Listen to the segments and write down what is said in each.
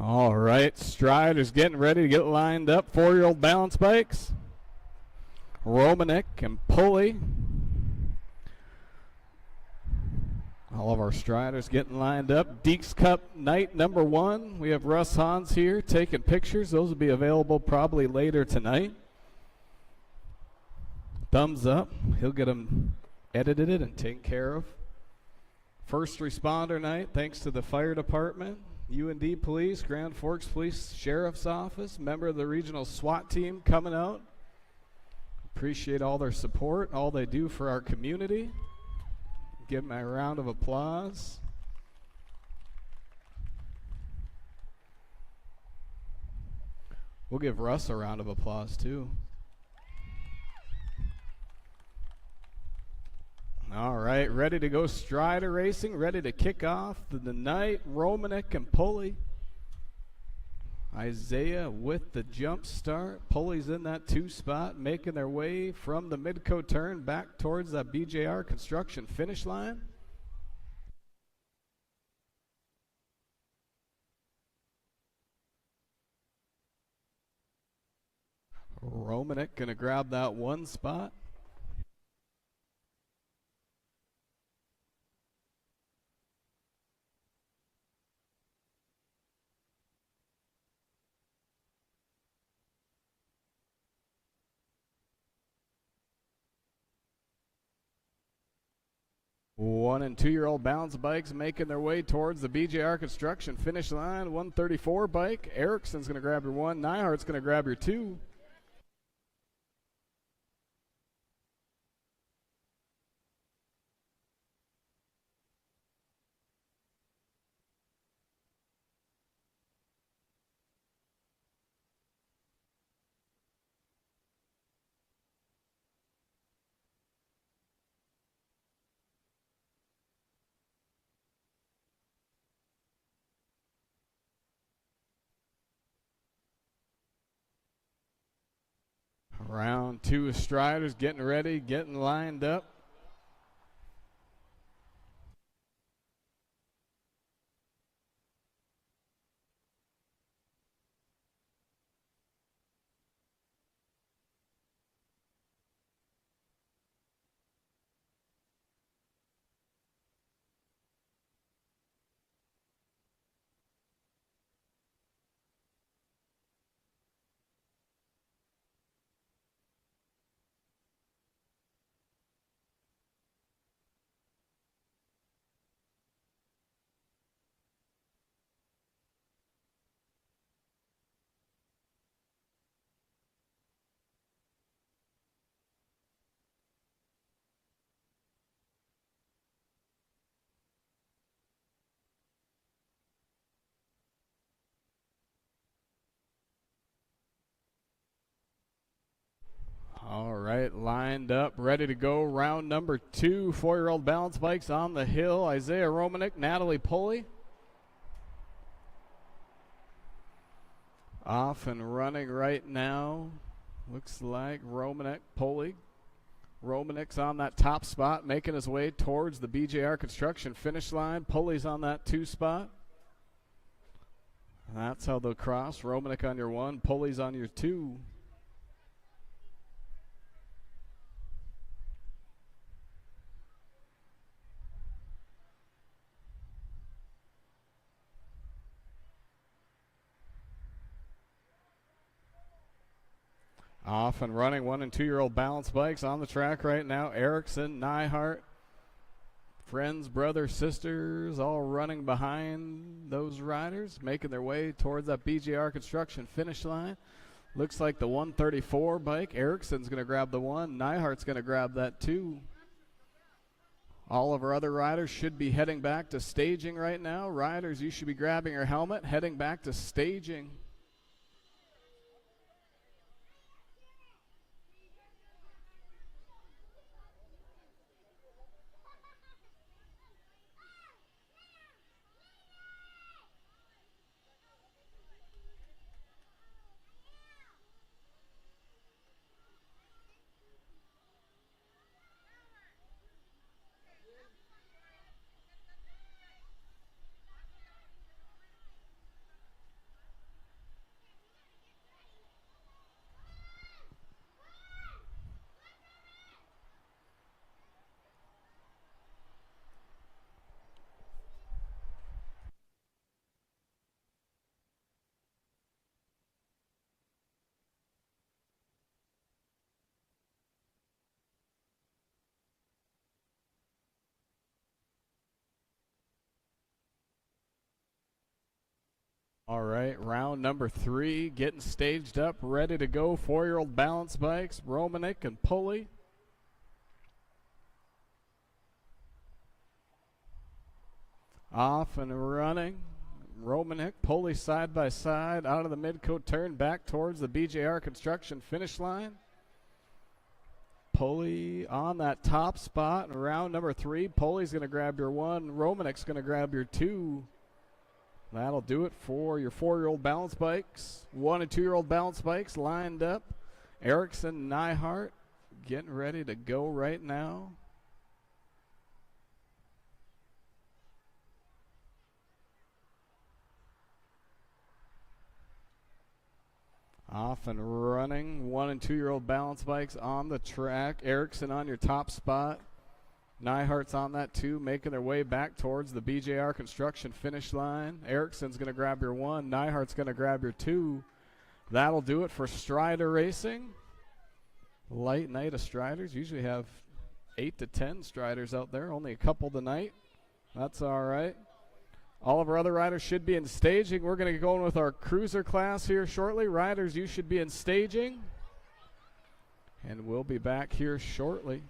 All right, Stride is getting ready to get lined up. 4-year-old balance bikes. Romanek and Pulley. All of our Striders getting lined up. Deeks Cup night number 1. We have Russ Hans here taking pictures. Those will be available probably later tonight. Thumbs up. He'll get them edited and taken care of. First responder night, thanks to the fire department, UND Police, Grand Forks Police Sheriff's Office, member of the regional SWAT team coming out. Appreciate all their support, all they do for our community. Give them a round of applause. We'll give Russ a round of applause too. All right, ready to go Strider racing, ready to kick off the night. Romanek and Pulley. Isaiah with the jump start. Pulley's in that 2 spot, making their way from the Midco turn back towards that BJR construction finish line. Romanek gonna grab that 1 spot. One and 2-year-old balance bikes making their way towards the BJR construction finish line. 134 bike. Erickson's going to grab your 1. Nyhart's going to grab your 2. Round 2 of Striders getting ready, getting lined up. All right, lined up, ready to go. Round number 2, 4-year-old balance bikes on the hill. Isaiah Romanek, Natalie Pulley. Off and running right now. Looks like Romanek, Pulley. Romanek's on that top spot, making his way towards the BJR construction finish line. Pulley's on that 2 spot. That's how they'll cross. Romanek on your 1, Pulley's on your 2. Off and running, 1 and 2-year-old balance bikes on the track right now. Erickson, Nyhart, friends, brothers, sisters, all running behind those riders, making their way towards that BJR construction finish line. Looks like the 134 bike. Erickson's going to grab the 1. Nyhart's going to grab that 2. All of our other riders should be heading back to staging right now. Riders, you should be grabbing your helmet, heading back to staging. All right, round number 3, getting staged up, ready to go. 4-year-old balance bikes, Romanek and Pulley. Off and running. Romanek, Pulley side by side, out of the midcoat turn, back towards the BJR Construction finish line. Pulley on that top spot in round number 3. Pulley's going to grab your 1. Romanek's going to grab your 2. That'll do it for your 4-year-old balance bikes. 1 and 2-year-old balance bikes lined up. Erickson, Neihart getting ready to go right now. Off and running. 1 and 2-year-old balance bikes on the track. Erickson on your top spot. Neihart's on that too, making their way back towards the BJR Construction finish line. Erickson's going to grab your 1. Neihart's going to grab your 2. That'll do it for Strider Racing. Light night of Striders. Usually have 8 to 10 Striders out there. Only a couple tonight. That's all right. All of our other riders should be in staging. We're going to get going with our cruiser class here shortly. Riders, you should be in staging. And we'll be back here shortly.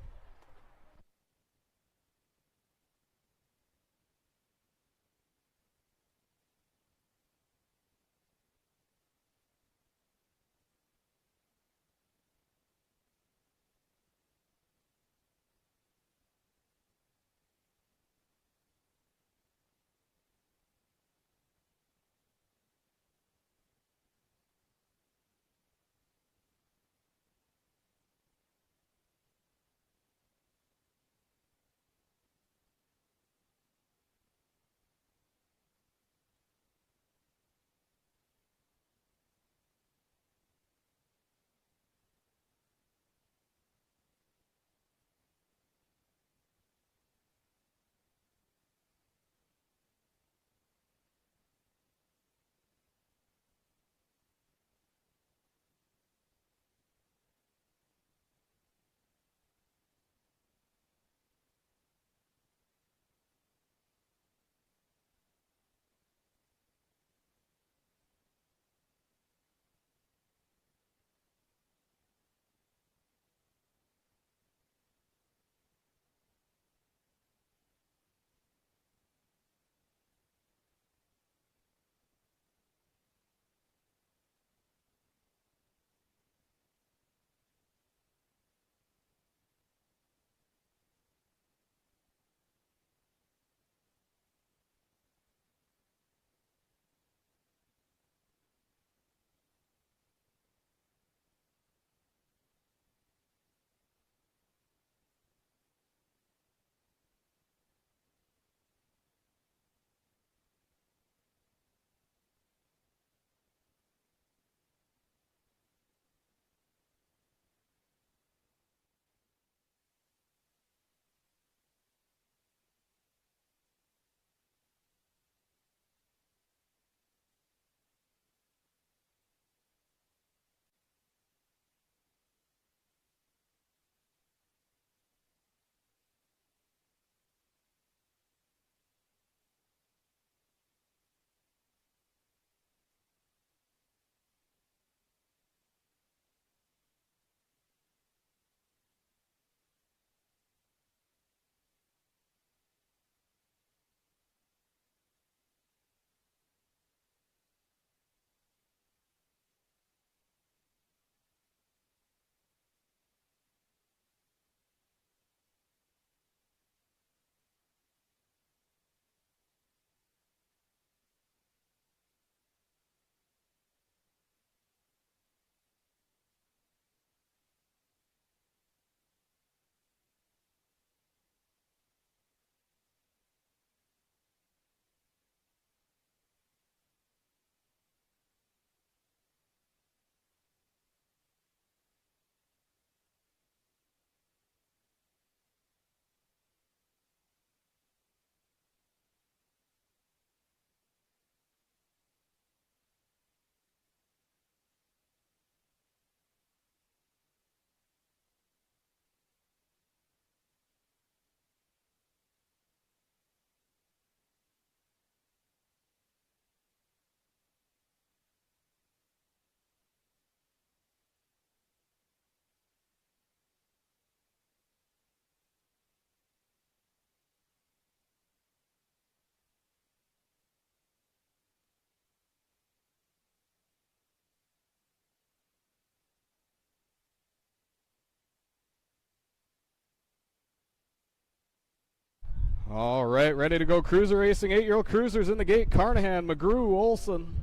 All right, ready to go cruiser racing. 8-year-old cruisers in the gate. Carnahan, McGrew, Olson.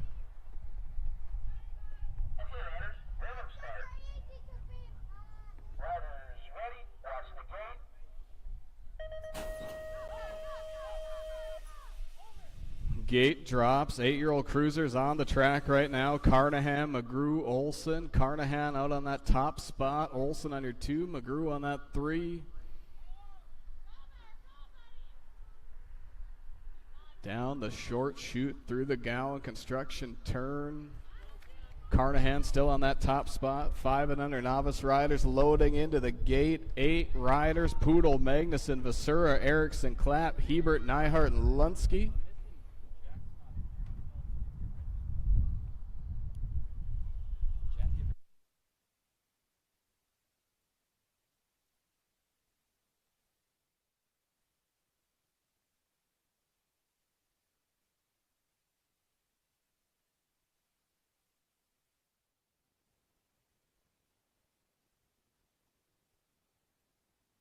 Gate drops. 8-year-old cruisers on the track right now. Carnahan, McGrew, Olson. Carnahan out on that top spot. Olson on your 2. McGrew on that 3. Down the short chute through the Gowan construction turn. Carnahan still on that top spot. 5 and under novice riders loading into the gate. 8 riders. Poodle, Magnuson, Vasura, Erickson, Clapp, Hebert, Neihart, and Lunsky.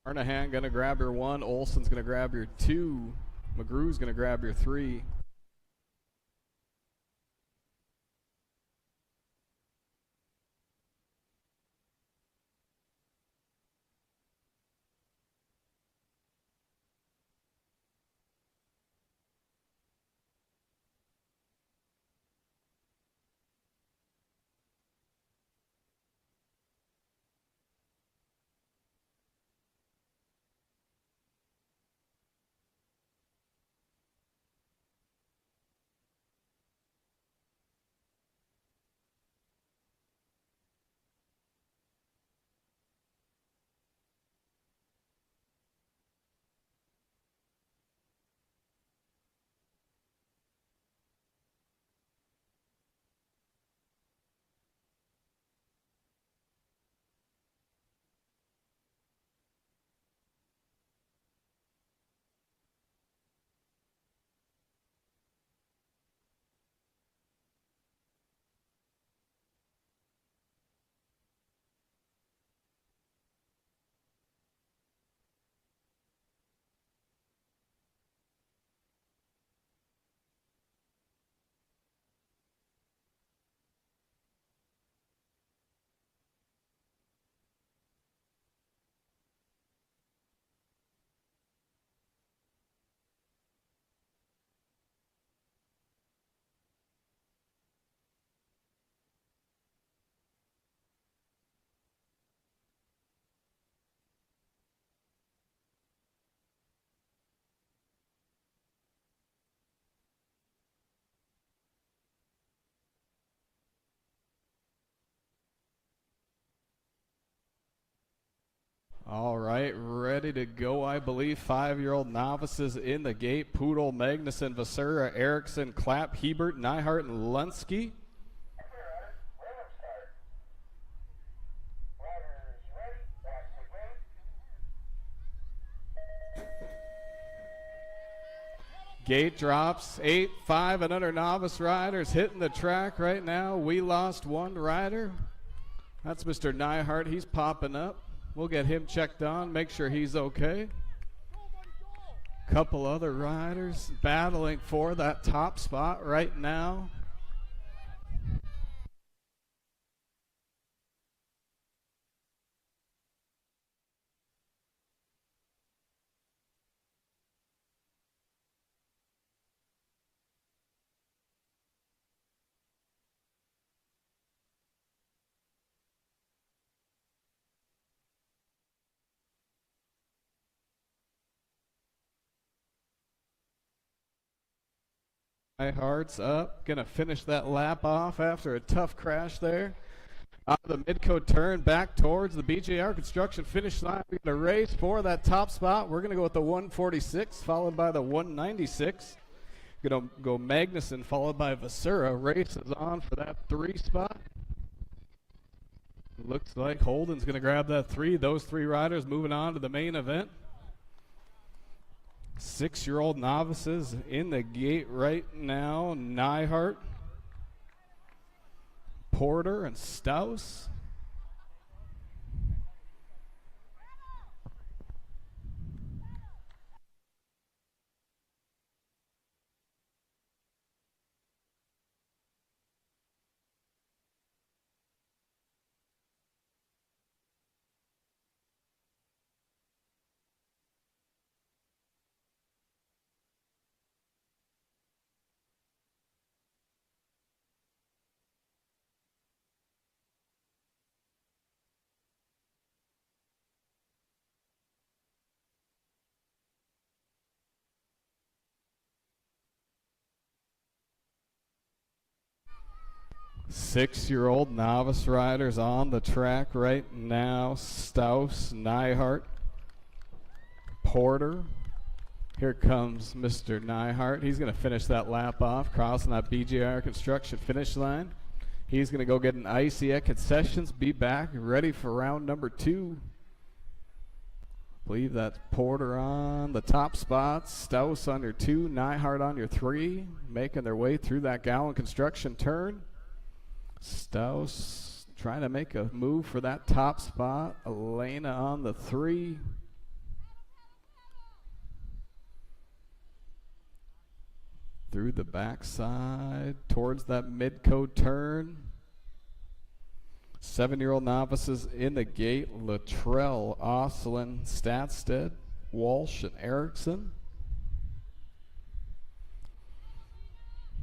Carnahan going to grab your 1. Olson's going to grab your 2. McGrew's going to grab your 3. All right, ready to go, I believe. 5-year-old novices in the gate. Poodle, Magnuson, Vasura, Erickson, Clapp, Hebert, Neihart, and Lunsky. Gate drops. 8, 5, and under novice riders hitting the track right now. We lost 1 rider. That's Mr. Neihart. He's popping up. We'll get him checked on, make sure he's okay. Couple other riders battling for that top spot right now. Neihardt's up, gonna finish that lap off after a tough crash there. Out of the Midco turn back towards the BJR construction finish line. We're gonna race for that top spot. We're gonna go with the 146, followed by the 196. Gonna go Magnuson, followed by Vasura. Race is on for that 3 spot. Looks like Holden's gonna grab that 3. Those 3 riders moving on to the main event. 6-year-old novices in the gate right now. Neihart, Porter, and Staus. 6-year-old novice riders on the track right now. Staus, Neihart, Porter. Here comes Mr. Neihart. He's going to finish that lap off, crossing that BJR construction finish line. He's going to go get an icy at concessions, be back ready for round number 2. I believe that's Porter on the top spots, Staus on your 2, Neihart on your 3, making their way through that Gowan construction turn. Staus trying to make a move for that top spot. Elena on the 3. Through the backside towards that mid-code turn. 7-year-old novices in the gate. Luttrell, Oslin, Stadsted, Walsh, and Erickson.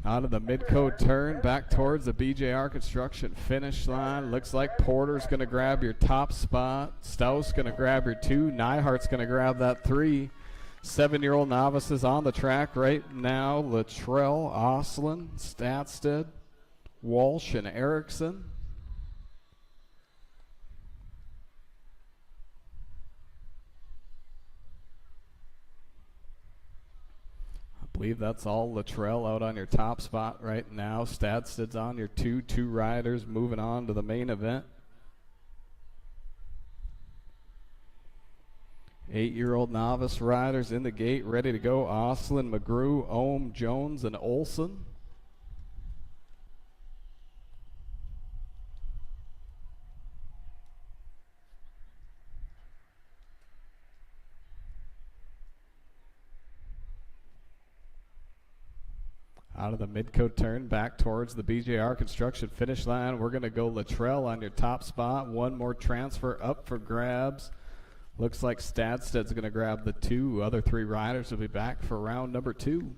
Out of the mid-code turn, back towards the BJR construction finish line. Looks like Porter's going to grab your top spot. Staus going to grab your 2. Neihart's going to grab that 3. 7-year-old novices on the track right now. Luttrell, Oslin, Stadsted, Walsh, and Erickson. I believe that's all Luttrell out on your top spot right now. Stadsted's on your 2 riders moving on to the main event. 8-year-old novice riders in the gate, ready to go. Oslin, McGrew, Ohm, Jones, and Olson. Out of the mid-coat turn, back towards the BJR construction finish line. We're going to go Luttrell on your top spot. One more transfer up for grabs. Looks like Stadsted's going to grab the 2. Other 3 riders will be back for round number 2.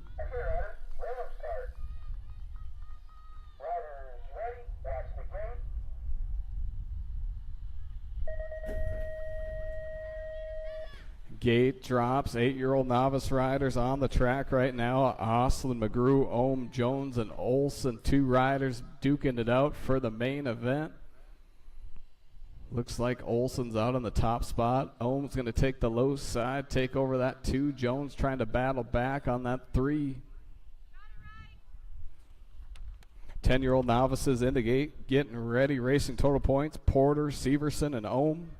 Gate drops. 8-year-old novice riders on the track right now. Oslin, McGrew, Ohm, Jones, and Olson. 2 riders duking it out for the main event. Looks like Olson's out on the top spot. Ohm's going to take the low side, take over that 2. Jones trying to battle back on that 3. 10-year-old novices in the gate, getting ready, racing total points. Porter, Severson, and Ohm.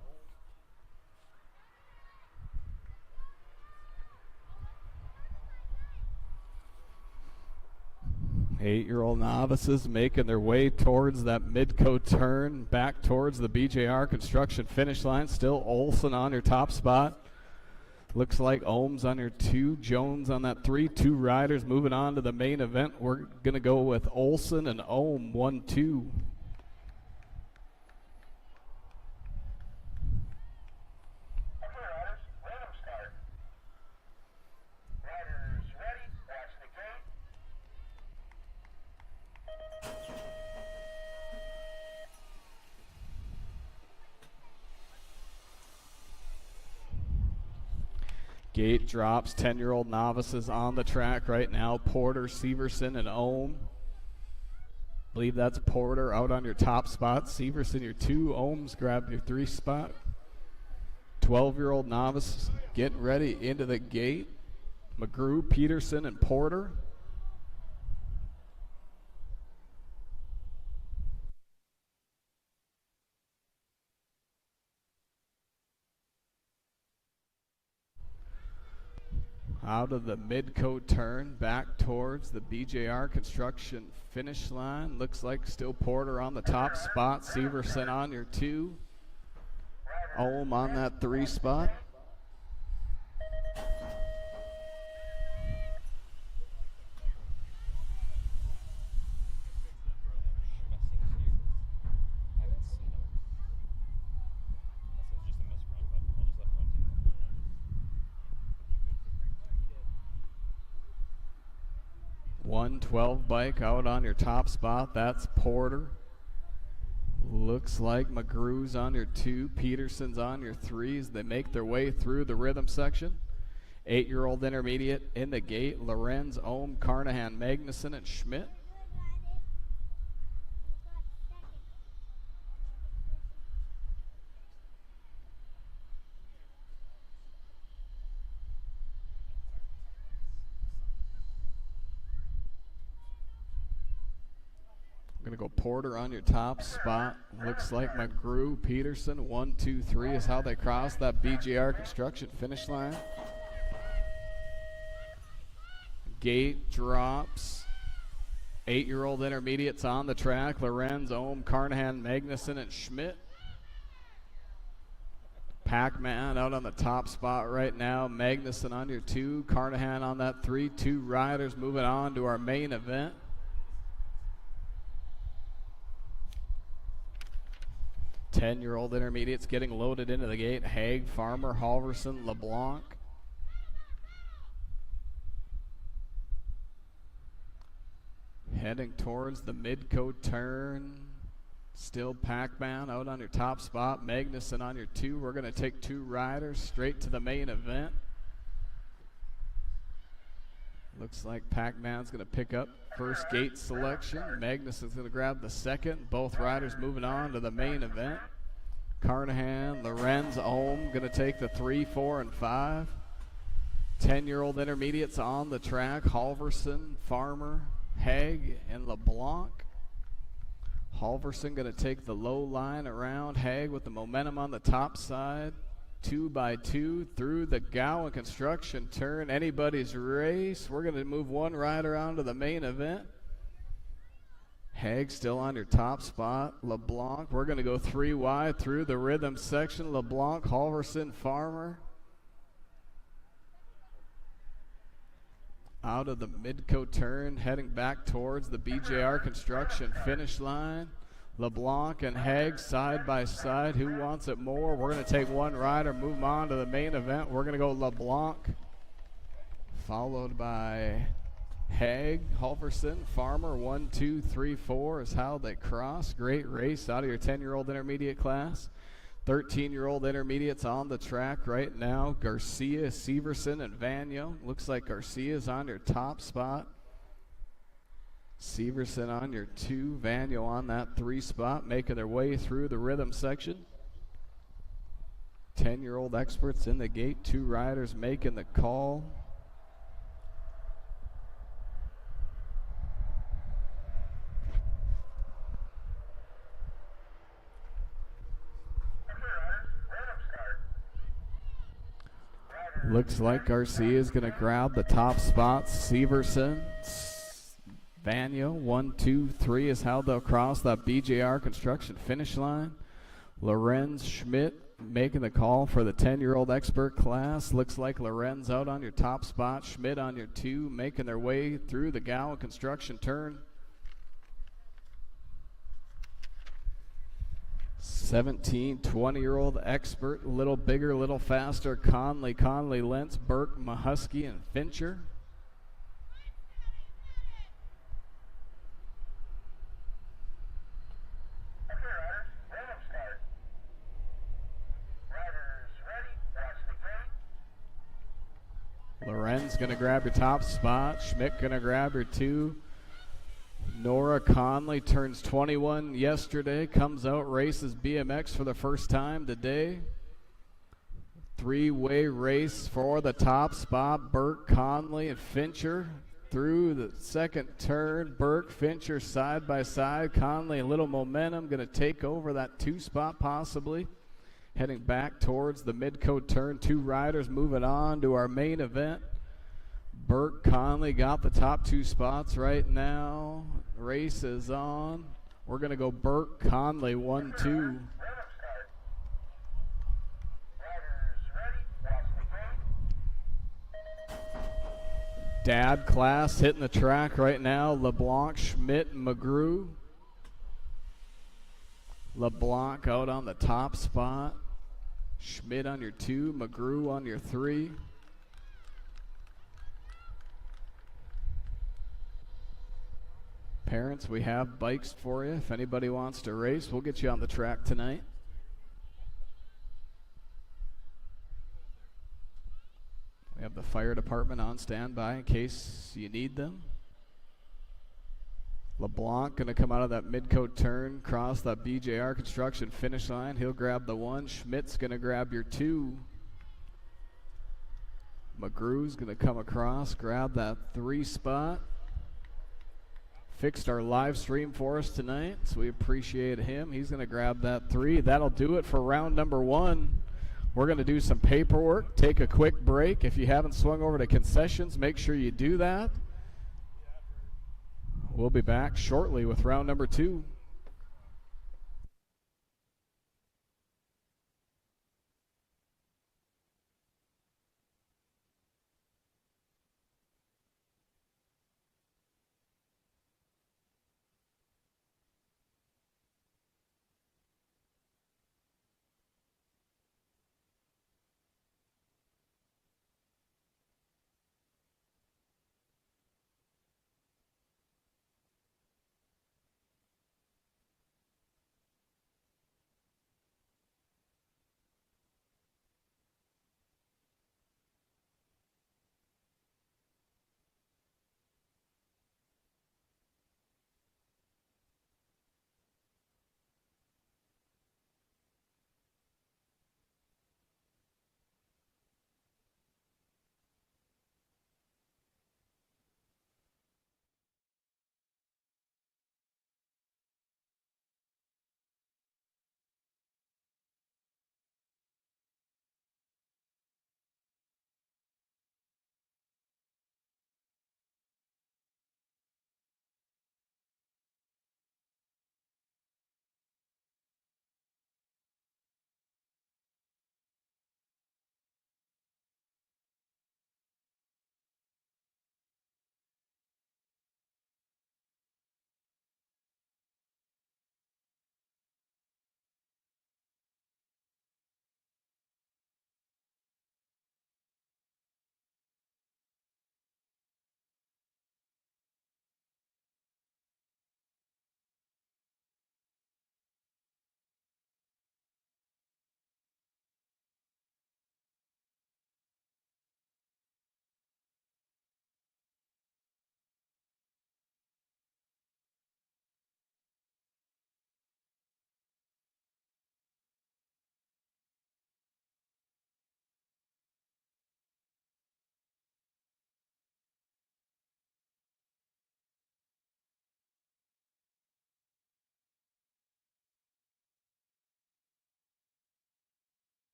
8-year-old novices making their way towards that mid-coat turn, back towards the BJR construction finish line. Still Olson on your top spot. Looks like Ohms on your 2, Jones on that 3. 2 riders moving on to the main event. We're going to go with Olson and Ohm, 1-2. Gate drops. 10-year-old novices on the track right now. Porter, Severson, and Ohm. Believe that's Porter out on your top spot. Severson your 2. Ohms grab your 3 spot. 12-year-old novice getting ready into the gate. McGrew, Peterson, and Porter. Out of the mid-coat turn, back towards the BJR construction finish line. Looks like still Porter on the top spot. Severson on your 2. Ohm on that 3 spot. One 12 bike out on your top spot. That's Porter. Looks like McGrew's on your 2. Peterson's on your 3s. They make their way through the rhythm section. 8-year-old intermediate in the gate. Lorenz, Ohm, Carnahan, Magnuson, and Schmidt. Gonna go Porter on your top spot. Looks like McGrew, Peterson, 1, 2, 3 is how they cross that BGR Construction finish line. Gate drops. 8-year-old intermediates on the track. Lorenz, Ohm, Carnahan, Magnuson, and Schmidt. Pac-Man out on the top spot right now. Magnuson on your 2. Carnahan on that 3. 2 riders moving on to our main event. Ten-year-old intermediates getting loaded into the gate. Haig, Farmer, Halverson, LeBlanc. Heading towards the Midcoat turn. Still Pac-Man out on your top spot. Magnuson on your 2. We're going to take 2 riders straight to the main event. Looks like Pac-Man's going to pick up first gate selection. Magnuson's going to grab the second. Both riders moving on to the main event. Carnahan, Lorenz, Ohm going to take the 3, 4, and 5. 10-year-old intermediates on the track. Halverson, Farmer, Haig, and LeBlanc. Halverson going to take the low line around Haig with the momentum on the top side. 2 by 2 through the Gowan Construction turn. Anybody's race. We're going to move 1 rider on to the main event. Haig still on your top spot. LeBlanc. We're going to go 3 wide through the rhythm section. LeBlanc, Halverson, Farmer. Out of the Midcoat turn, heading back towards the BJR Construction finish line. LeBlanc and Haig side by side. Who wants it more? We're going to take 1 rider, move on to the main event. We're going to go LeBlanc, followed by Haig, Halverson, Farmer. 1, 2, 3, 4 is how they cross. Great race out of your 10-year-old intermediate class. 13-year-old intermediates on the track right now. Garcia, Severson, and Vanyo. Looks like Garcia's on your top spot. Severson on your 2. Vanyo on that 3 spot, making their way through the rhythm section. 10-year-old experts in the gate. 2 riders making the call. Looks like Garcia is going to grab the top spots. Severson, Vanyo, 1, 2, 3 is how they'll cross that BJR Construction finish line. Lorenz, Schmidt making the call for the 10-year-old expert class. Looks like Lorenz out on your top spot. Schmidt on your 2, making their way through the Gowan Construction turn. 17, 20-year-old expert, a little bigger, a little faster. Conley, Lentz, Burke, Mahusky, and Fincher. Okay, riders, random start. Riders ready, watch the gate. Lorenz going to grab your top spot. Schmidt going to grab your 2. Nora Conley turns 21 yesterday, comes out, races BMX for the first time today. 3-way race for the top spot. Burke, Conley, and Fincher through the second turn. Burke, Fincher side by side. Conley a little momentum, going to take over that 2 spot possibly. Heading back towards the Midcoat turn. 2 riders moving on to our main event. Burke, Conley got the top 2 spots right now. Race is on. We're going to go Burke, Conley, 1, 2. Dad class hitting the track right now. LeBlanc, Schmidt, and McGrew. LeBlanc out on the top spot. Schmidt on your 2, McGrew on your 3. Parents, we have bikes for you. If anybody wants to race, we'll get you on the track tonight. We have the fire department on standby in case you need them. LeBlanc going to come out of that Midcoat turn, cross that BJR Construction finish line. He'll grab the 1. Schmidt's going to grab your 2. McGrew's going to come across, grab that 3 spot. fixed our live stream for us tonight, so we appreciate him. He's going to grab that 3. That'll do it for round number 1. We're going to do some paperwork, take a quick break. If you haven't swung over to concessions, make sure you do that. We'll be back shortly with round number 2.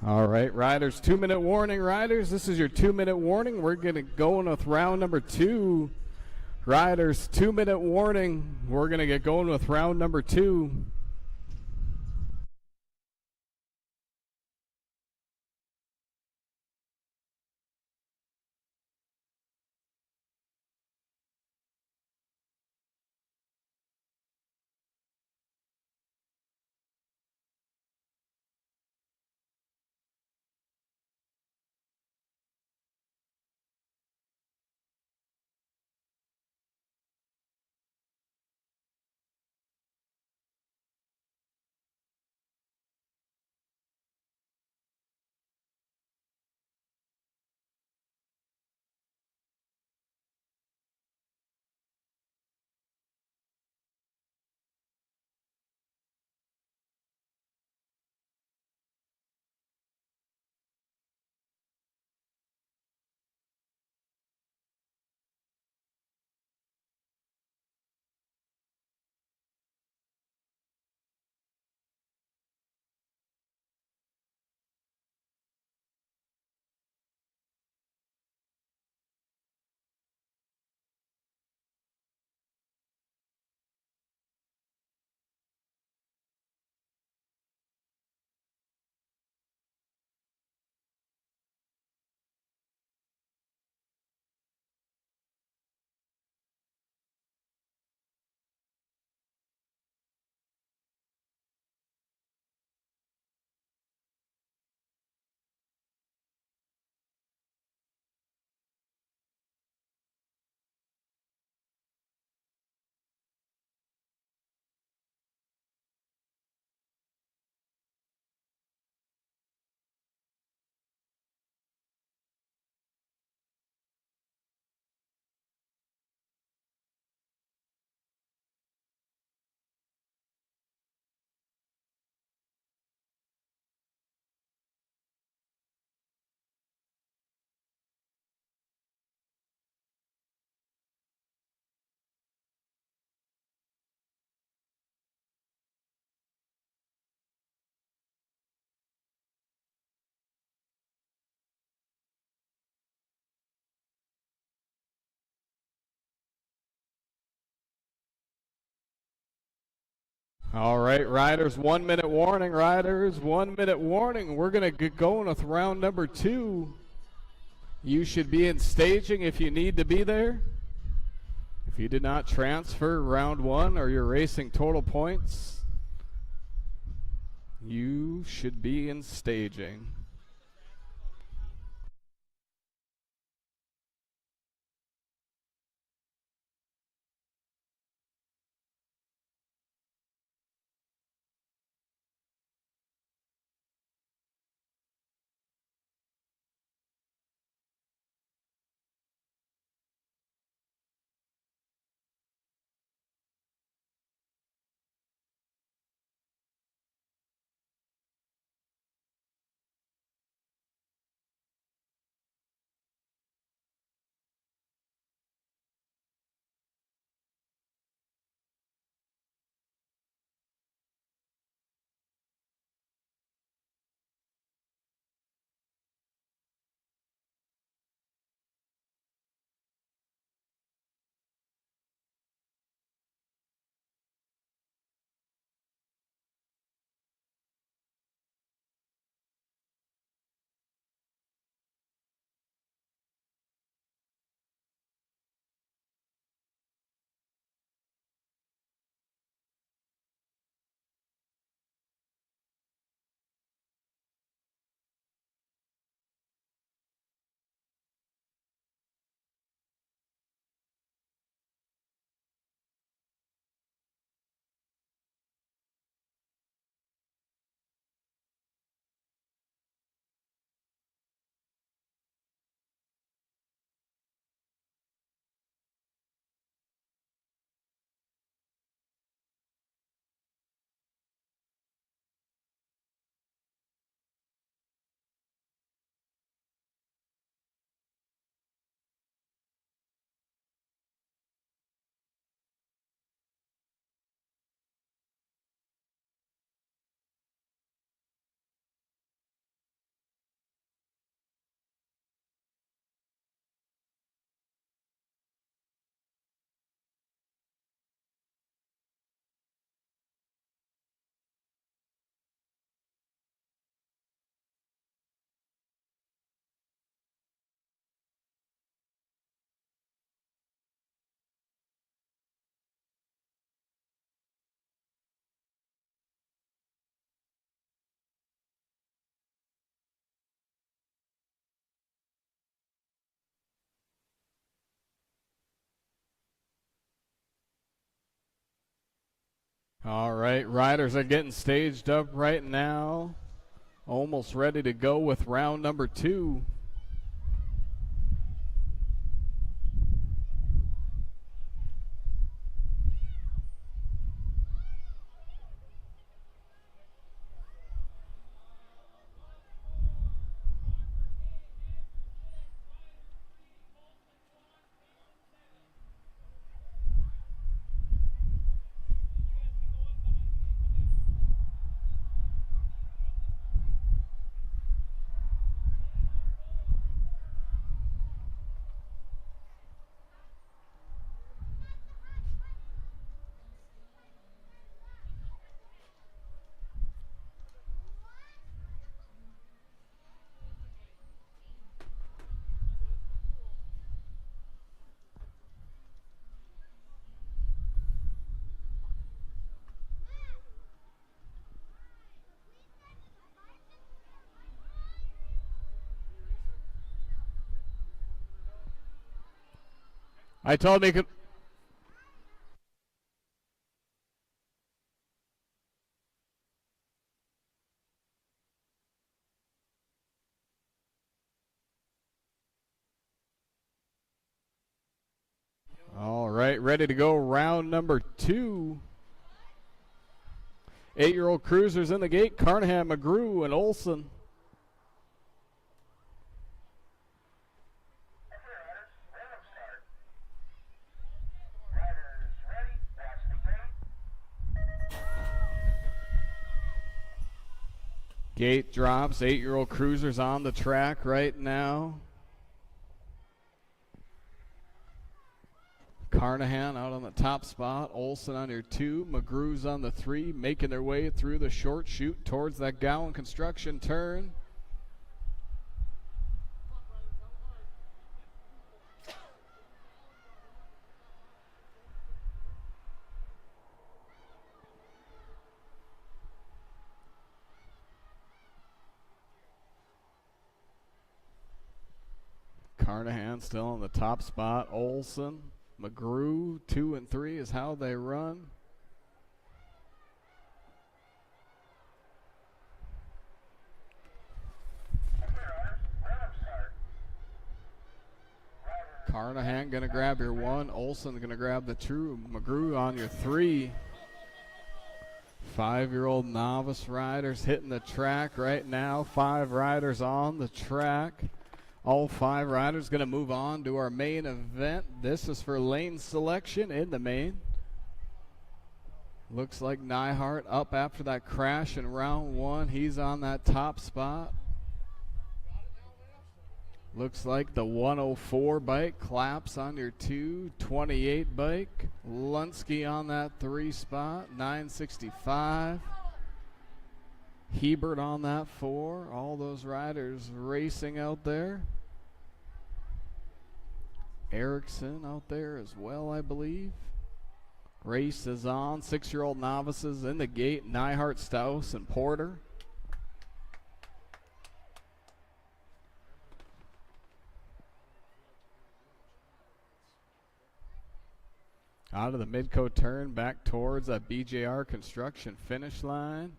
All right, riders, 2-minute warning, riders. This is your 2-minute warning. We're going to go with round number 2. Riders, 2-minute warning. We're going to get going with round number 2. All right, riders, 1-minute warning, riders, 1-minute warning. We're going to get going with round number 2. You should be in staging if you need to be there. If you did not transfer round 1 or you're racing total points, you should be in staging. All right, riders are getting staged up right now. Almost ready to go with round number 2. I told he could. All right, ready to go round number 2. 8-year-old cruisers in the gate, Carnahan, McGrew, and Olson. Gate drops, 8-year-old cruisers on the track right now. Carnahan out on the top spot, Olson on your 2, McGrew's on the 3, making their way through the short chute towards that Gowan construction turn. Carnahan still on the top spot, Olson, McGrew, 2 and 3 is how they run. Carnahan going to grab your 1. Olson going to grab the 2. McGrew on your 3. 5-year-old novice riders hitting the track right now. 5 riders on the track. All 5 riders going to move on to our main event. This is for lane selection in the main. Looks like Neihart up after that crash in round 1. He's on that top spot. Looks like the 104 bike, Claps on your 2, 28 bike, Lunsky on that 3 spot, 965. Hebert on that 4. All those riders racing out there. Erickson out there as well, I believe. Race is on. 6-year-old novices in the gate. Neihart, Staus, and Porter. Out of the Midco turn back towards that BJR construction finish line.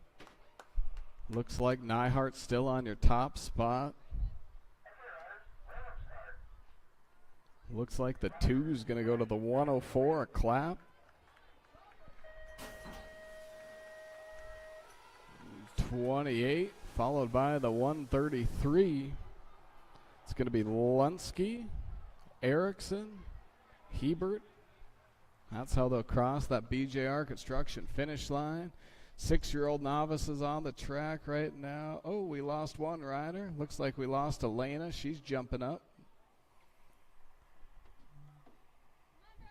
Looks like Neihart still on your top spot. Looks like the 2 is going to go to the 104, a Clap. 28, followed by the 133. It's going to be Lunsky, Erickson, Hebert. That's how they'll cross that BJR construction finish line. 6-year-old novices on the track right now. Oh, we lost 1 rider. Looks like we lost Elena. She's jumping up.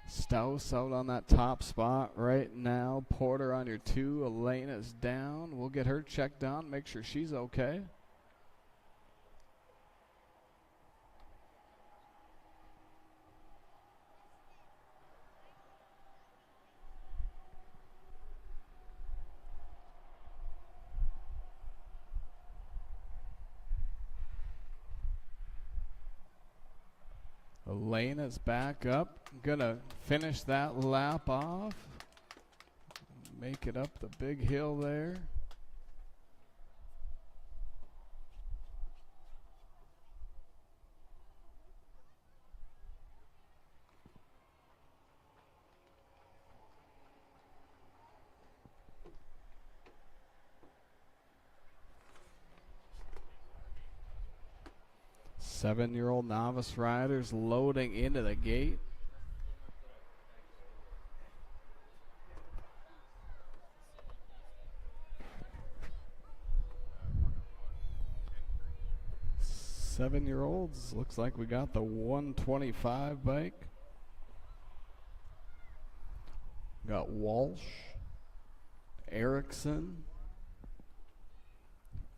Staus out on that top spot right now. Porter on your 2. Elena's down. We'll get her checked on, make sure she's okay. Elena's back up. Gonna finish that lap off. Make it up the big hill there. Seven-year-old novice riders loading into the gate. Seven-year-olds, looks like we got the 125 bike. Got Walsh, Erickson,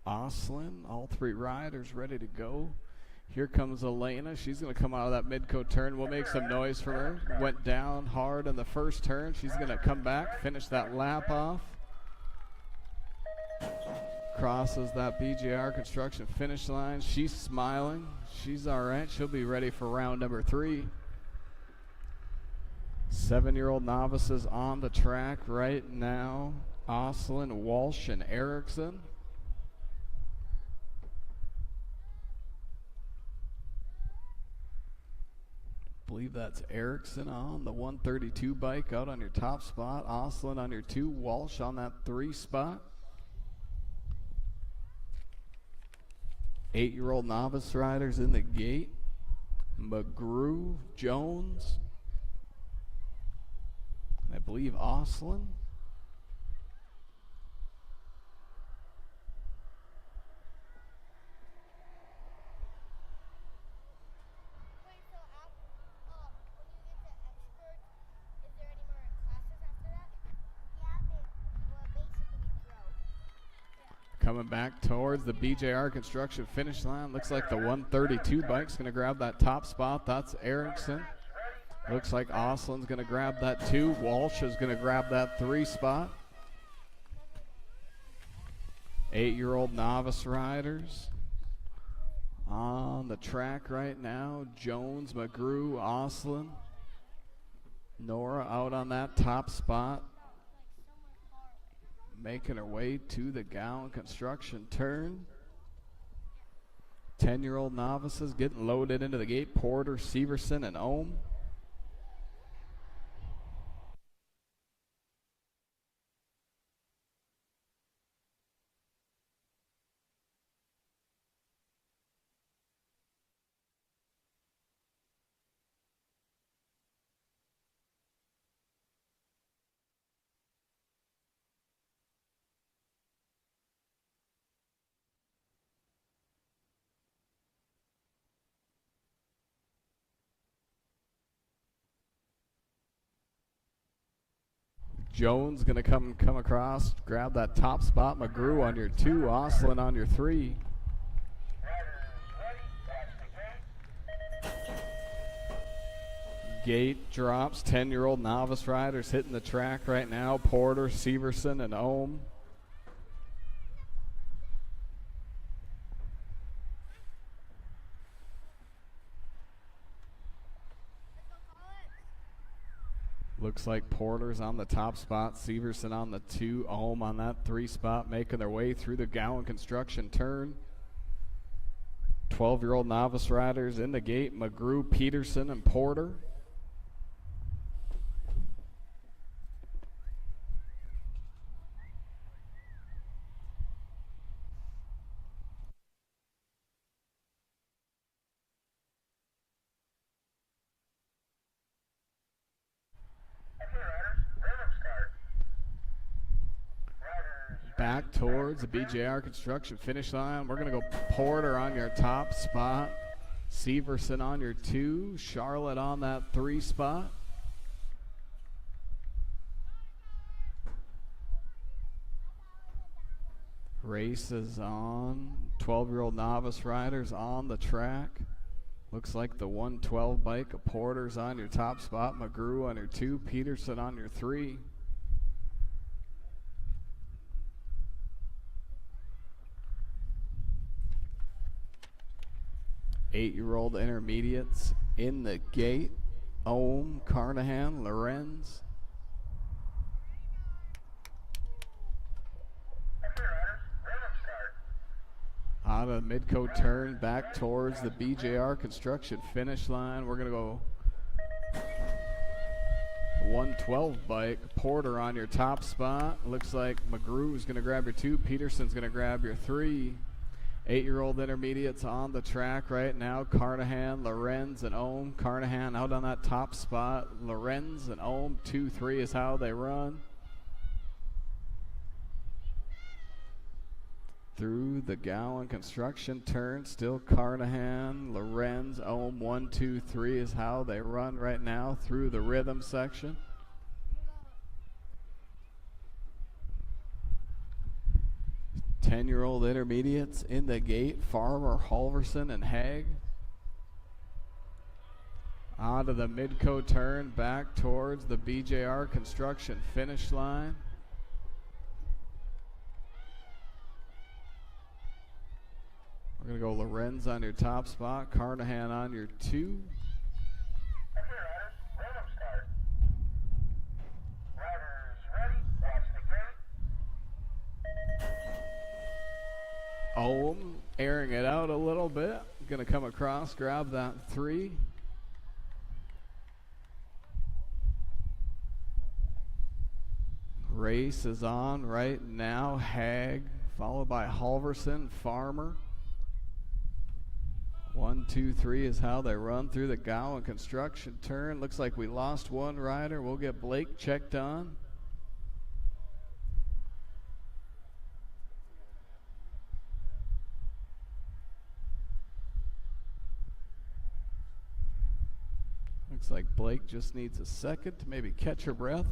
Oslin, all three riders ready to go. Here comes Elena. She's going to come out of that mid-coat turn. We'll make some noise for her. Went down hard in the first turn. She's going to come back, finish that lap off. Crosses that BJR construction finish line. She's smiling. She's all right. She'll be ready for round number 3. Seven-year-old novices on the track right now. Oslin, Walsh, and Erickson. Believe that's Erickson on the 132 bike out on your top spot. Oslin on your 2. Walsh on that 3 spot. 8-year-old novice riders in the gate. McGrew, Jones, I believe Oslin. Coming back towards the BJR construction finish line. Looks like the 132 bike's going to grab that top spot. That's Erickson. Looks like Oslin's going to grab that 2. Walsh is going to grab that 3 spot. 8-year-old novice riders on the track right now. Jones, McGrew, Oslin. Nora out on that top spot. Making her way to the Gowan construction turn. 10-year-old novices getting loaded into the gate. Porter, Severson, and Ohm. Jones going to come across, grab that top spot. McGrew on your 2, Oslin on your 3. Gate drops. 10-year-old novice riders hitting the track right now. Porter, Severson, and Ohm. Looks like Porter's on the top spot, Severson on the 2, Ohm on that 3 spot, making their way through the Gowan construction turn. 12-year-old novice riders in the gate, McGrew, Peterson, and Porter. Back towards the BJR construction finish line. We're going to go Porter on your top spot. Severson on your 2. Charlotte on that 3 spot. Race is on. 12-year-old novice riders on the track. Looks like the 112 bike. Porter's on your top spot. McGrew on your 2. Peterson on your 3. 8-year-old intermediates in the gate. Ohm, Carnahan, Lorenz. Out of the Midco turn back towards the BJR construction finish line. We're going to go 112 bike. Porter on your top spot. Looks like McGrew's going to grab your 2. Peterson's going to grab your 3. 8-year-old intermediates on the track right now. Carnahan, Lorenz, and Ohm. Carnahan out on that top spot. Lorenz and Ohm, 2-3 is how they run. Through the Gowan construction turn, still Carnahan, Lorenz, Ohm, 1, 2, 3 is how they run right now through the rhythm section. Ten-year-old intermediates in the gate, Farmer, Halverson, and Haig. Onto the Midco turn, back towards the BJR construction finish line. We're going to go Lorenz on your top spot, Carnahan on your 2. Okay, riders, random start. Riders ready, watch the gate. Ohm airing it out a little bit. Going to come across, grab that 3. Race is on right now. Haig, followed by Halverson, Farmer. 1, 2, 3 is how they run through the Gowan construction turn. Looks like we lost one rider. We'll get Blake checked on. Looks like Blake just needs a second to maybe catch her breath.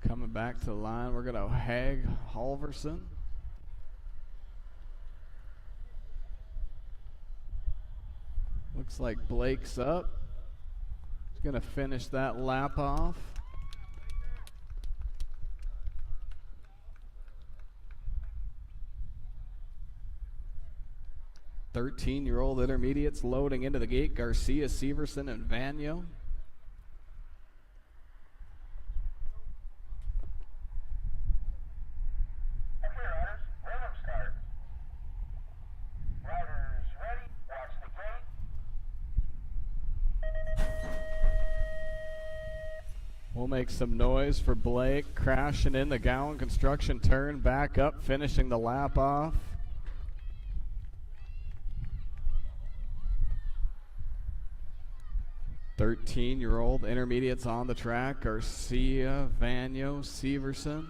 Coming back to the line, we're going to Haig, Halverson. Looks like Blake's up. He's going to finish that lap off. Thirteen-year-old intermediates loading into the gate. Garcia, Severson, and Vanyo. Okay, riders, random start. Riders ready, watch the gate. We'll make some noise for Blake crashing in the Gowan construction turn, back up, finishing the lap off. Thirteen-year-old intermediates on the track. Garcia, Vanyo, Severson.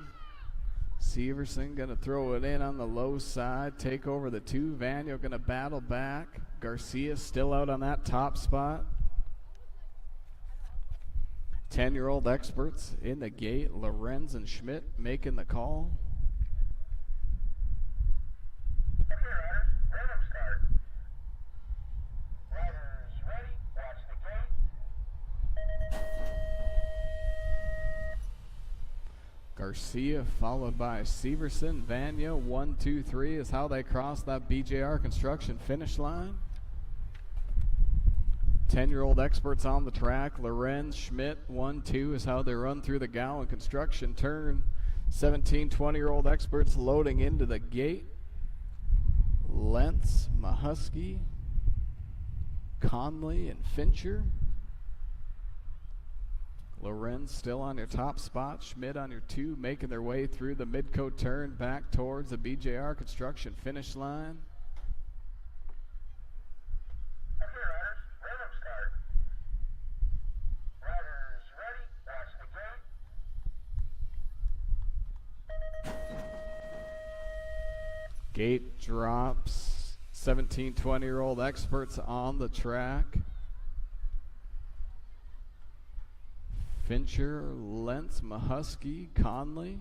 Severson going to throw it in on the low side, take over the 2. Vanyo going to battle back. Garcia still out on that top spot. 10-year-old experts in the gate. Lorenz and Schmidt making the call. Okay, riders, random start. Riders ready, watch the gate. Garcia followed by Severson. Vanyo, 1, 2, 3 is how they cross that BJR construction finish line. 10-year-old experts on the track. Lorenz, Schmidt, 1, 2 is how they run through the Gowan construction turn. 17, 20-year-old experts loading into the gate. Lentz, Mahusky, Conley, and Fincher. Lorenz still on your top spot. Schmidt on your 2, making their way through the Midco turn back towards the BJR construction finish line. Okay, riders, random start. Riders ready, watch the gate. Gate drops. 17, 20-year-old experts on the track. Fincher, Lentz, Mahusky, Conley.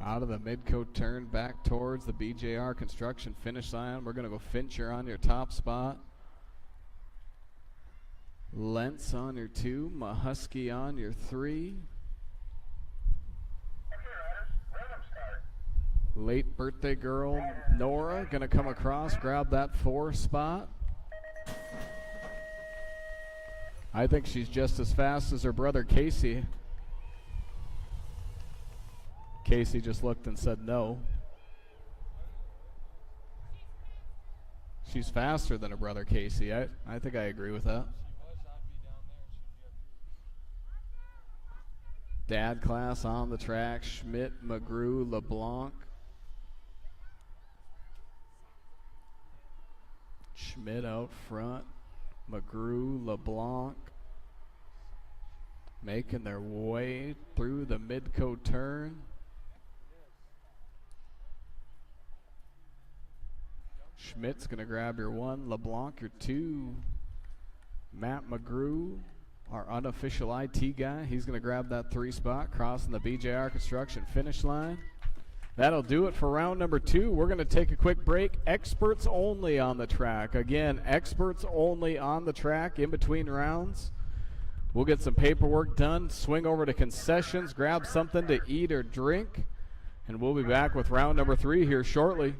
Out of the Midco turn back towards the BJR construction finish line. We're going to go Fincher on your top spot. Lentz on your 2, Mahusky on your 3. Late birthday girl Nora going to come across, grab that 4 spot. I think she's just as fast as her brother Casey. Casey just looked and said no. She's faster than her brother Casey. I think I agree with that. Dad class on the track. Schmidt, McGrew, LeBlanc. Schmidt out front. McGrew, LeBlanc. Making their way through the Midco turn. Schmidt's going to grab your 1. LeBlanc your 2. Matt McGrew, our unofficial IT guy, he's going to grab that 3 spot, crossing the BJR Construction finish line. That'll do it for round number 2. We're going to take a quick break. Experts only on the track. Again, experts only on the track in between rounds. We'll get some paperwork done, swing over to concessions, grab something to eat or drink, and we'll be back with round number 3 here shortly.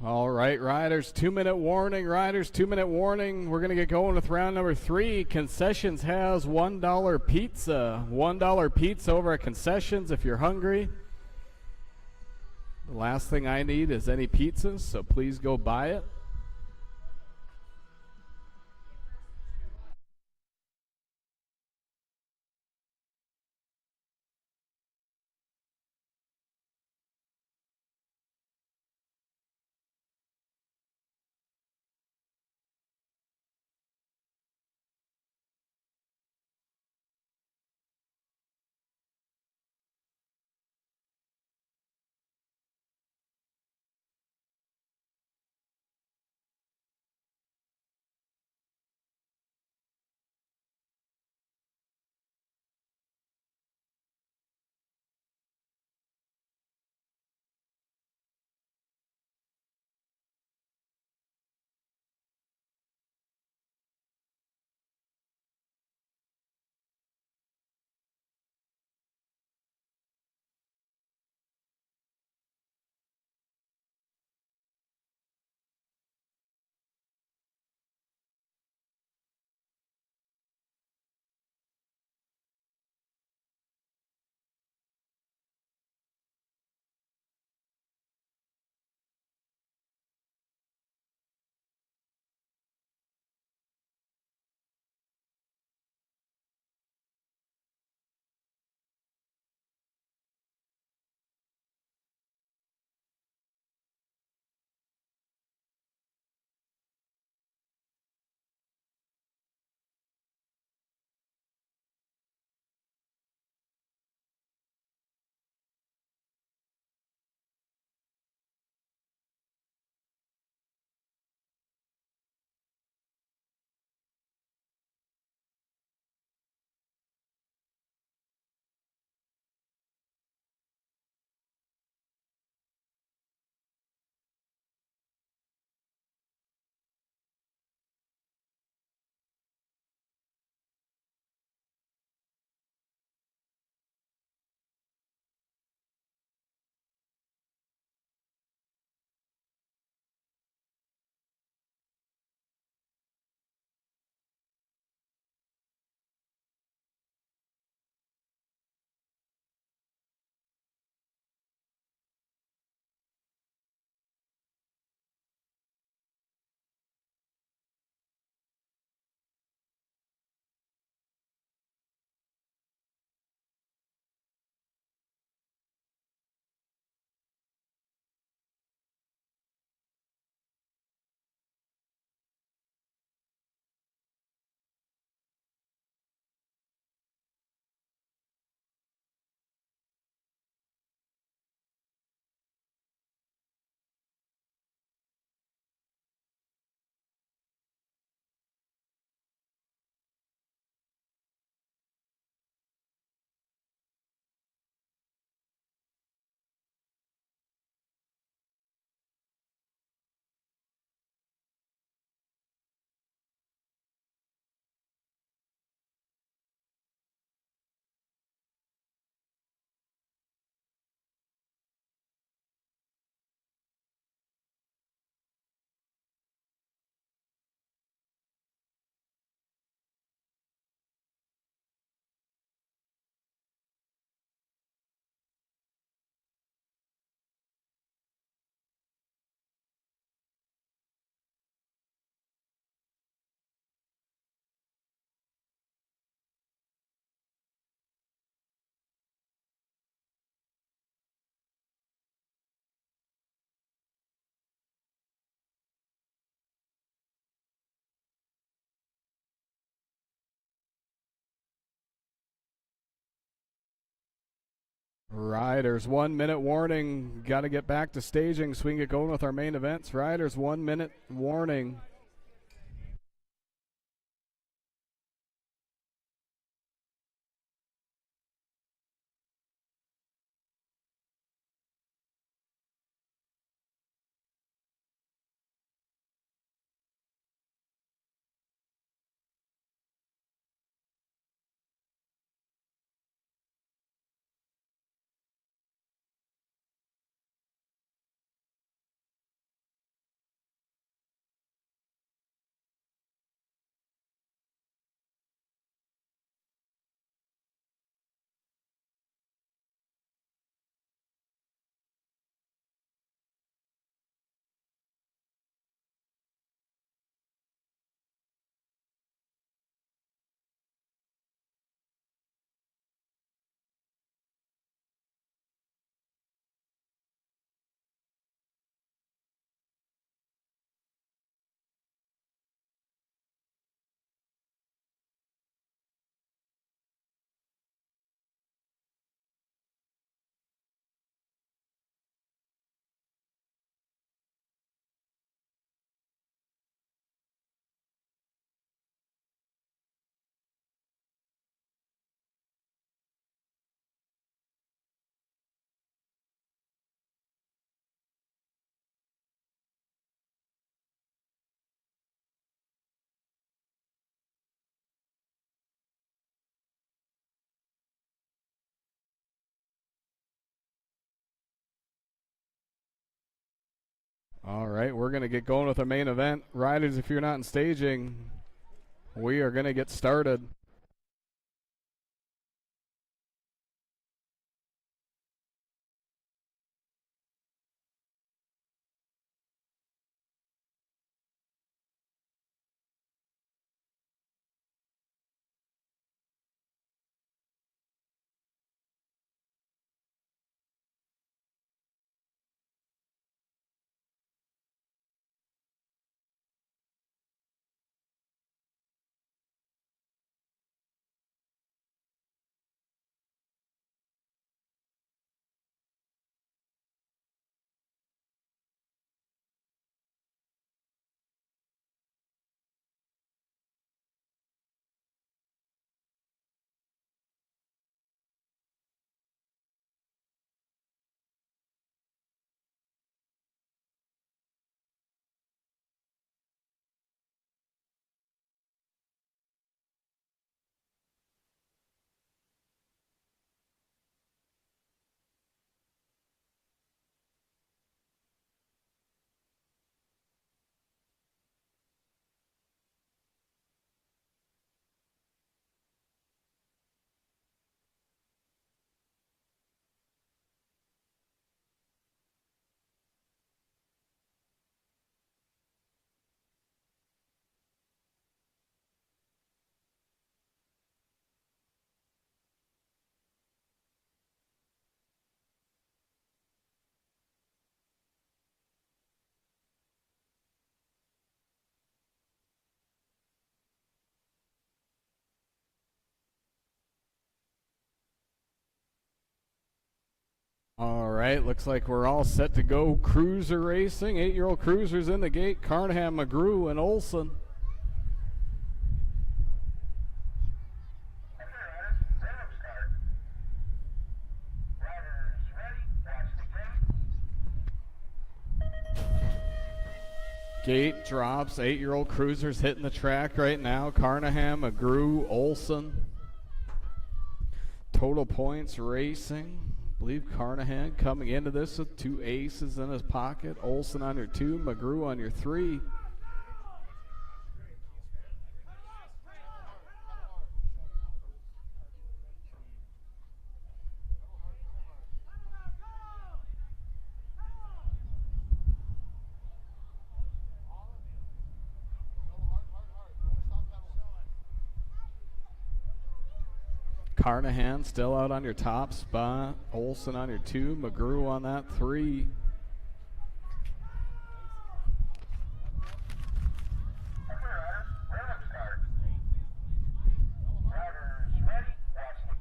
All right, riders, 2-minute warning. Riders, 2-minute warning. We're going to get going with round number 3. Concessions has $1 pizza. $1 pizza over at Concessions if you're hungry. The last thing I need is any pizzas, so please go buy it. Riders, 1-minute warning. Got to get back to staging so we can get going with our main events. Riders, 1-minute warning. All right, we're going to get going with our main event. Riders, if you're not in staging, we are going to get started. All right, looks like we're all set to go cruiser racing. 8-year-old cruisers in the gate, Carnahan, McGrew, and Olson. Okay, riders, random start. Riders ready, watch the gate. Gate drops, 8-year-old cruisers hitting the track right now. Carnahan, McGrew, Olson. Total points racing. I believe Carnahan coming into this with 2 aces in his pocket. Olson on your 2, McGrew on your 3. Carnahan still out on your top spot. Olson on your 2, McGrew on that 3. Okay, riders, random start. Riders ready, watch the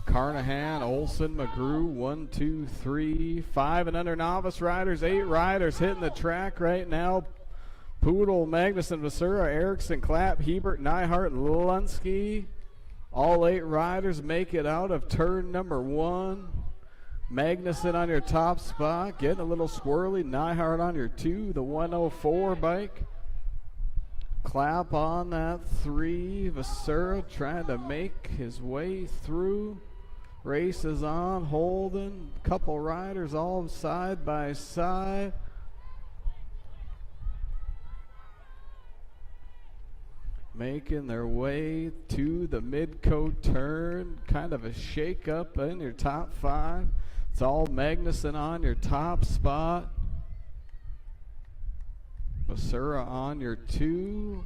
gate. Carnahan, Olson, McGrew, 1, 2, 3, 5 and under novice riders. 8 riders hitting the track right now. Poodle, Magnuson, Vasura, Erickson, Clapp, Hebert, Neihart, Lunsky. All 8 riders make it out of turn number 1. Magnuson on your top spot, getting a little squirrely. Neihart on your 2, the 104 bike. Clapp on that 3. Vasura trying to make his way through. Race is on, Holden. Couple riders all side by side. Making their way to the mid-coat turn. Kind of a shake-up in your top 5. It's all Magnuson on your top spot. Basura on your 2.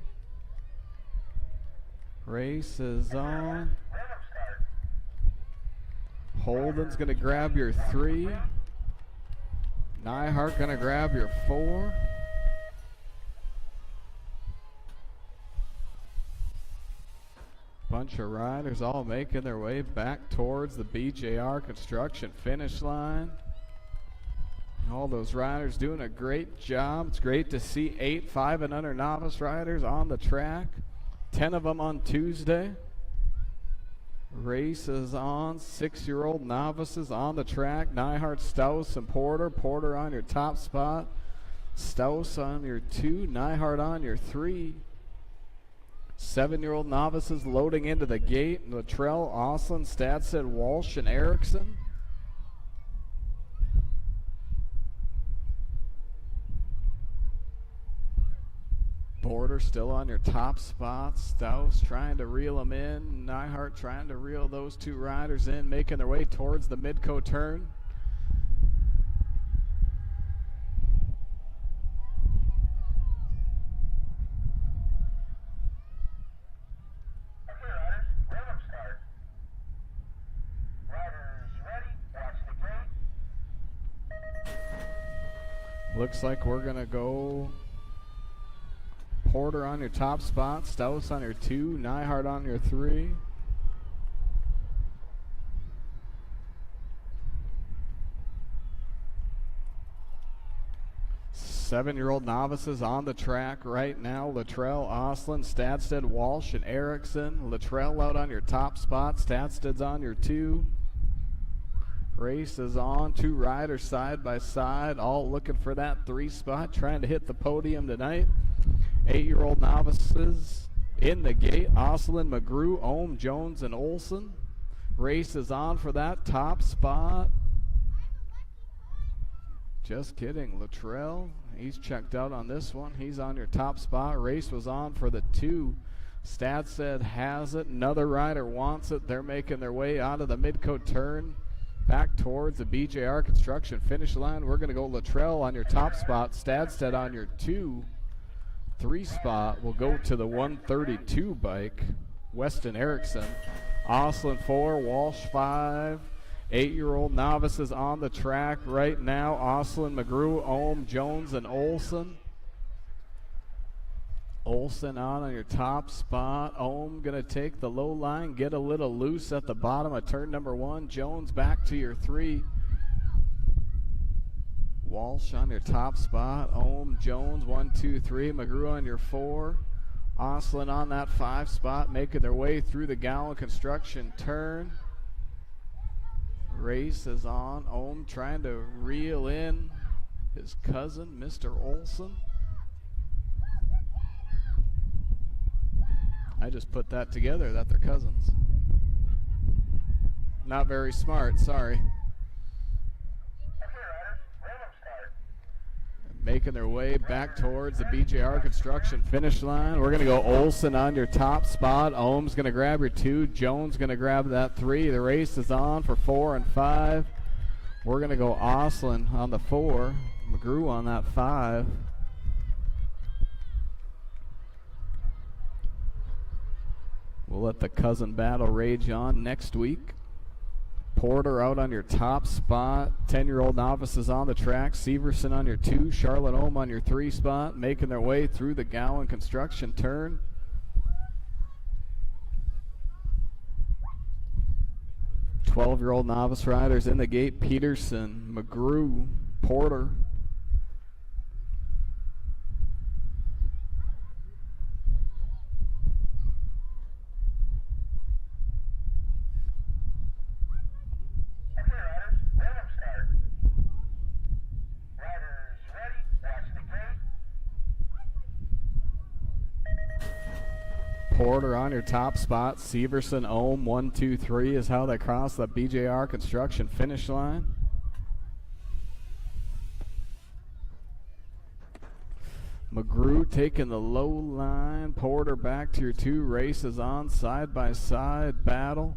Race is on. Holden's going to grab your 3. Neihart going to grab your 4. Bunch of riders all making their way back towards the BJR construction finish line. All those riders doing a great job. It's great to see 8 5 and under novice riders on the track. 10 of them on Tuesday. Race is on. 6-year-old novices on the track. Neihart, Staus, and Porter. Porter on your top spot. Staus on your 2. Neihart on your 3. 7-year-old novices loading into the gate. Luttrell, Oslin, Stadsted, Walsh, and Erickson. Porter still on your top spot. Staus trying to reel them in. Nyhart trying to reel those two riders in, making their way towards the Midco turn. Looks like we're going to go Porter on your top spot, Staus on your 2, Nyhart on your 3. Seven-year-old novices on the track right now. Luttrell, Oslin, Stadsted, Walsh, and Erickson. Luttrell out on your top spot. Stadsted's on your 2. Race is on. 2 riders side by side, all looking for that 3 spot, trying to hit the podium tonight. 8-year-old novices in the gate. Oslin, McGrew, Ohm, Jones, and Olson. Race is on for that top spot. Just kidding. Luttrell, he's checked out on this one. He's on your top spot. Race was on for the 2. Stadsted has it. Another rider wants it. They're making their way out of the Midco turn, back towards the BJR Construction finish line. We're going to go Luttrell on your top spot, Stadsted on your 2. 3 spot will go to the 132 bike, Weston Erickson. Oslin 4, Walsh 5. 8-year-old novices on the track right now. Oslin, McGrew, Ohm, Jones, and Olson. Olson on your top spot. Ohm going to take the low line, get a little loose at the bottom of turn number 1. Jones back to your 3. Walsh on your top spot. Ohm, Jones, 1, 2, 3. McGrew on your 4. Oslin on that 5 spot, making their way through the Gowan Construction turn. Race is on. Ohm trying to reel in his cousin, Mr. Olson. I just put that together that they're cousins. Not very smart, sorry. Making their way back towards the BJR Construction finish line. We're going to go Olson on your top spot. Ohm's going to grab your 2. Jones going to grab that 3. The race is on for 4 and 5. We're going to go Oslin on the 4. McGrew on that 5. We'll let the cousin battle rage on next week. Porter out on your top spot. 10-year-old novices on the track. Severson on your 2. Charlotte Ohm on your 3 spot, making their way through the Gowan Construction turn. Twelve-year-old novice riders in the gate. Peterson, McGrew, Porter. Porter on your top spot. Severson, Ohm, 1, 2, 3 is how they cross the BJR Construction finish line. McGrew taking the low line. Porter back to your 2. Races on, side by side battle.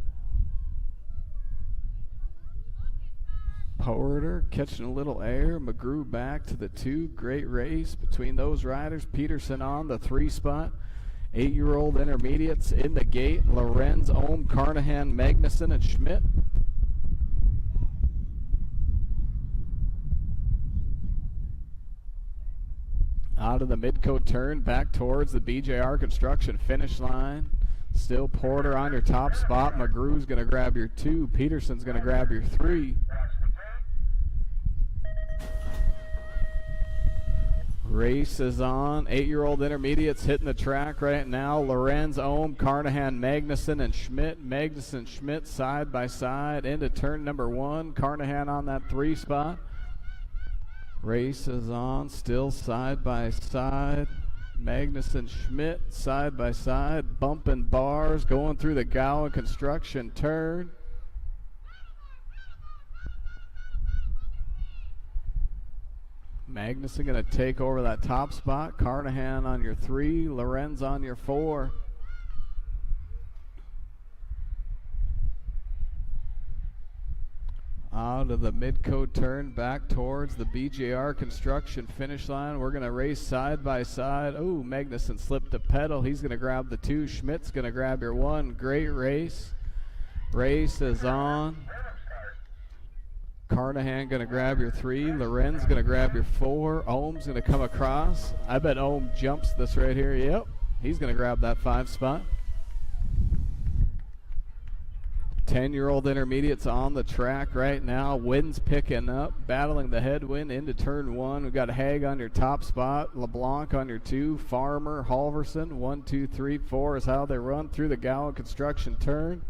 Porter catching a little air. McGrew back to the 2. Great race between those riders. Peterson on the 3 spot. 8-year-old intermediates in the gate. Lorenz, Ohm, Carnahan, Magnuson, and Schmidt. Out of the Midco turn, back towards the BJR Construction finish line. Still Porter on your top spot. McGrew's going to grab your 2. Peterson's going to grab your 3. Race is on. 8-year-old intermediates hitting the track right now. Lorenz, Ohm, Carnahan, Magnuson, and Schmidt. Magnuson, Schmidt side by side into turn number 1. Carnahan on that 3 spot. Race is on. Still side by side. Magnuson Schmidt side by side, bumping bars, going through the Gowan construction turn. Magnuson going to take over that top spot. Carnahan on your 3, Lorenz on your 4. Out of the Midco turn back towards the BJR construction finish line. We're going to race side by side. Oh, Magnuson slipped the pedal. He's going to grab the 2. Schmidt's going to grab your 1. Great race. Race is on. Carnahan going to grab your 3. Lorenz going to grab your 4. Ohm's going to come across. I bet Ohm jumps this right here. Yep. He's going to grab that 5 spot. 10-year-old intermediates on the track right now. Wind's picking up, battling the headwind into turn 1. We've got Haig on your top spot, LeBlanc on your 2, Farmer, Halverson, 1, 2, 3, 4 is how they run through the Gowan construction turn.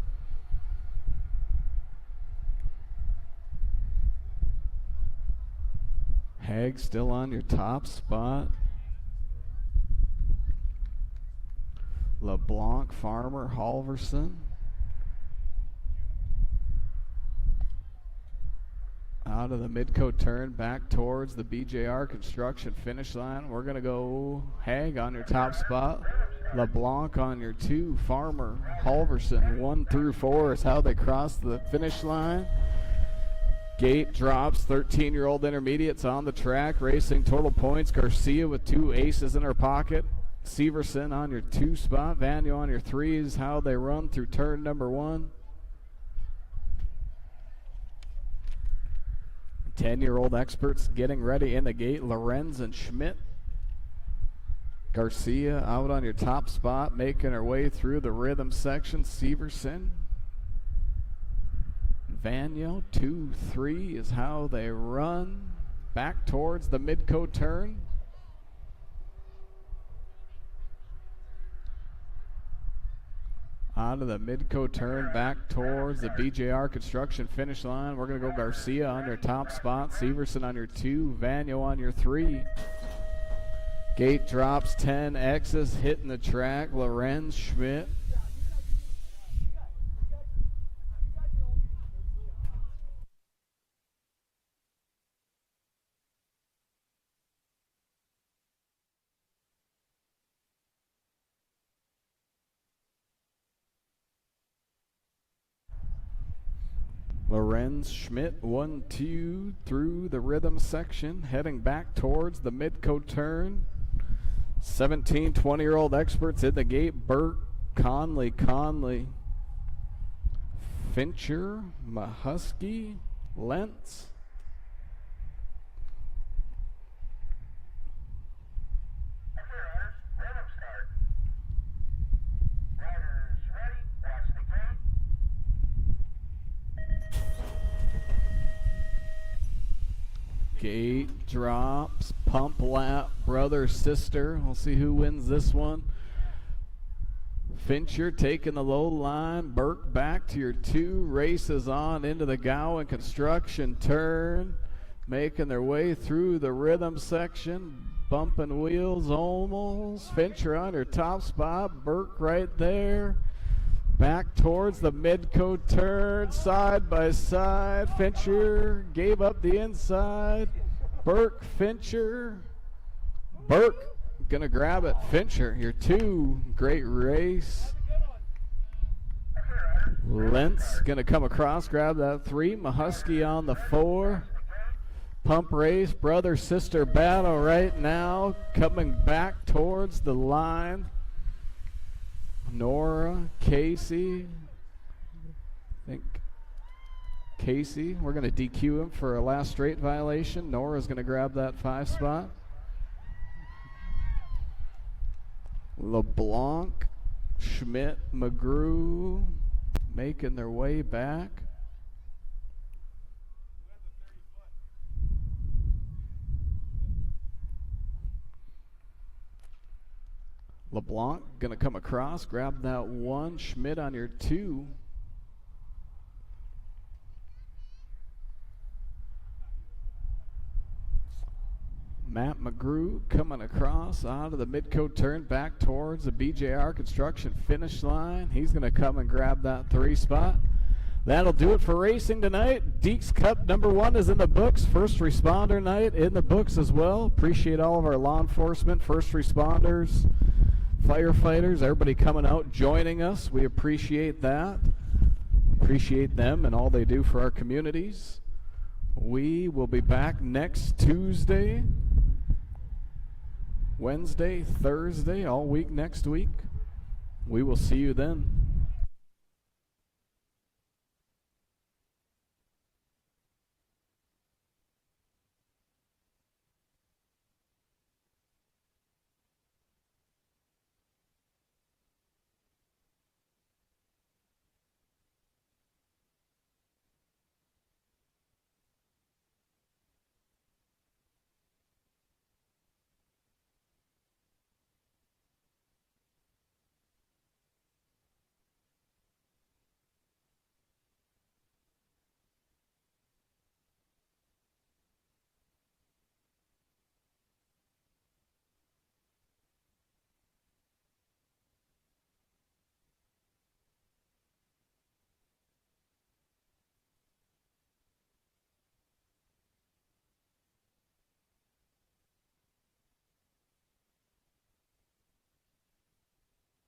Haig still on your top spot. LeBlanc, Farmer, Halverson. Out of the Midco turn back towards the BJR construction finish line. We're going to go Haig on your top spot. LeBlanc on your 2. Farmer, Halverson, 1 through 4 is how they cross the finish line. Gate drops. 13-year-old intermediates on the track racing total points. Garcia with 2 aces in her pocket. Severson on your 2 spot. Vanyo on your 3 is how they run through turn number 1. 10-year-old experts getting ready in the gate. Lorenz and Schmidt. Garcia out on your top spot, making her way through the rhythm section. Severson. Vanyo, 2, 3 is how they run. Back towards the Midco turn. Out of the Midco turn back towards the BJR construction finish line. We're going to go Garcia on your top spot. Severson on your 2. Vanyo on your 3. Gate drops. 10 X's hitting the track. Lorenz, Schmidt. Lorenz, Schmidt, 1, 2 through the rhythm section, heading back towards the Midco turn. 17, 20-year-old experts in the gate. Burke, Conley, Fincher, Mahusky, Lentz. Gate drops, pump lap, brother, sister. We'll see who wins this one. Fincher taking the low line. Burke back to your 2. Races on into the Gowan construction turn. Making their way through the rhythm section. Bumping wheels almost. Fincher on her top spot. Burke right there. Back towards the Midco turn, side by side. Fincher gave up the inside. Burke, Fincher. Burke gonna grab it. Fincher, your 2. Great race. Lentz gonna come across, grab that 3. Mahusky on the 4. Pump race, brother sister battle right now. Coming back towards the line. Nora, Casey, I think Casey, we're going to DQ him for a last straight violation. Nora's going to grab that 5 spot. LeBlanc, Schmidt, McGrew making their way back. LeBlanc going to come across, grab that 1. Schmidt on your 2. Matt McGrew coming across out of the midcoat turn back towards the BJR Construction finish line. He's going to come and grab that 3 spot. That'll do it for racing tonight. Deeks Cup #1 is in the books. First responder night in the books as well. Appreciate all of our law enforcement, first responders, firefighters, everybody coming out, joining us. We appreciate that. Appreciate them and all they do for our communities. We will be back next Tuesday, Wednesday, Thursday, all week next week. We will see you then.